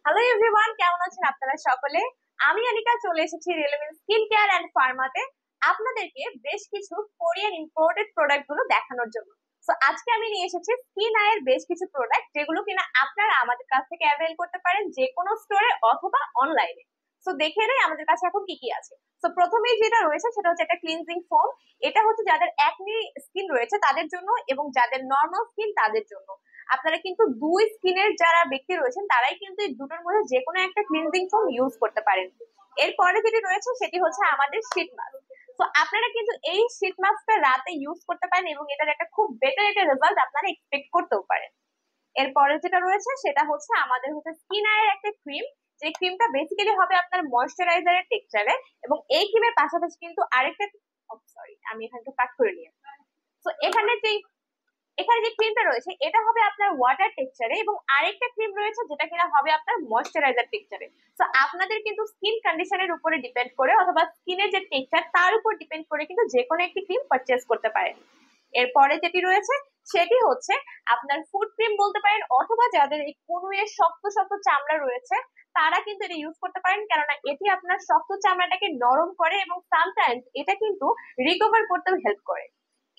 Hello everyone, কেমন আছেন আপনারা সকলে? আমি আনিকা চলে এসেছি রিয়েলমি স্কিন কেয়ার অ্যান্ড ফার্মাতে আপনাদেরকে বেশ কিছু কোরিয়ান ইম্পোর্টেড প্রোডাক্ট গুলো দেখানোর জন্য। তো আজকে আমি নিয়ে এসেছি স্কিন আয়ের বেশ কিছু প্রোডাক্ট, যেগুলো কিনা আপনারা আমাদের কাছ থেকে অ্যাভেল করতে পারেন যে কোনো স্টোরে অথবা অনলাইনে। তো দেখে নেই আমাদের কাছে এখন কি কি আছে। তো প্রথমেই যেটা রয়েছে সেটা হচ্ছে একটা ক্লিনজিং ফোম। এটা হচ্ছে যাদের অ্যাকনি স্কিন রয়েছে তাদের জন্য এবং যাদের নর্মাল স্কিন তাদের জন্য। আপনারা কিন্তু দুই স্কিনের যারা ব্যক্তি রয়েছেন তারাই কিন্তু এই দুটোর মধ্যে যে কোনো একটা ক্লিনজিং ফোম ইউজ করতে পারেন। এরপরে যেটি রয়েছে সেটি হচ্ছে আমাদের শীট মাস্ক। তো আপনারা কিন্তু এই শীট মাস্কটা রাতে ইউজ করতে পারেন এবং এটার একটা খুব বেটার একটা রেজাল্ট আপনারা এক্সপেক্ট করতেও পারেন। এরপরে যেটা রয়েছে সেটা হচ্ছে আমাদের হচ্ছে স্কিন আয়ের একটা ক্রিম, যে ক্রিমটা বেসিক্যালি হবে আপনার ময়শ্চারাইজারের টেক্সচারে। এবং এই ক্রিমের পাশাপাশি কিন্তু আরেকটা, সরি আমি এখানে একটু কাট করে নিয়ে, তো এখানে যে ক্রিমটা রয়েছে এটা হবে আপনার ওয়াটার টেক্সচারে এবং আরেকটা ক্রিম রয়েছে যেটা কিনা হবে আপনার ময়শ্চারাইজার টেক্সচারে। তো আপনাদের কিন্তু স্কিন কন্ডিশনের উপরে ডিপেন্ড করে অথবা স্কিনের যে টেক্সচার তার উপর ডিপেন্ড করে কিন্তু যে কোনো একটি ক্রিম পারচেজ করতে পারেন। এরপরে যেটি রয়েছে সেটি হচ্ছে আপনার ফুড ক্রিম বলতে পারেন, অথবা যাদের এই কনুইয়ের শক্ত শক্ত চামড়া রয়েছে তারা কিন্তু এটা ইউজ করতে পারেন, কেননা এটি আপনার শক্ত চামড়াটাকে নরম করে এবং সামটাইমস এটা কিন্তু রিকভার করতেও হেল্প করে।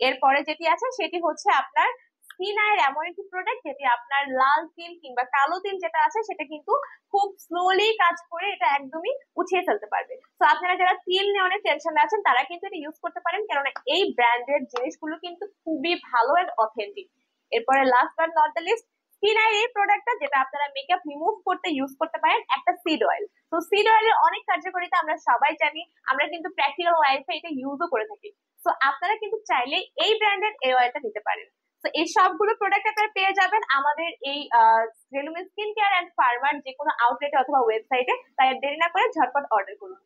এরপরে যেটি আছে সেটি হচ্ছে আপনার স্কিন আয়ের এমন একটি প্রোডাক্ট যেটি আপনার লাল তিল কিংবা কালো তিল যেটা আছে সেটা কিন্তু খুব স্লোলি কাজ করে এটা একদমই উঠিয়ে ফেলতে পারবে। তো আপনারা যারা তিল নিয়ে অনেক টেনশনে আছেন তারা কিন্তু এটা ইউজ করতে পারেন, কেননা এই ব্র্যান্ডের জিনিসগুলো কিন্তু খুবই ভালো এন্ড অথেন্টিক। এরপরে last but not the least, skin আয়ের এই প্রোডাক্টটা যেটা আপনারা মেকআপ রিমুভ করতে ইউজ করতে পারেন, একটা সিড অয়েল। তো সিড অয়েলের অনেক কার্যকারিতা আমরা সবাই জানি, আমরা কিন্তু প্র্যাকটিক্যাল লাইফে এটা ইউজও করে থাকি। তো আপনারা কিন্তু চাইলে এই ব্র্যান্ডের এই অয়েলটা নিতে পারেন। তো এই সবগুলো প্রোডাক্ট আপনারা পেয়ে যাবেন আমাদের এই রেলুমে স্কিন কেয়ার অ্যান্ড ফার্মার যে কোনো আউটলেটে অথবা ওয়েবসাইটে। তাই আর দেরি না করে ঝটপট অর্ডার করুন।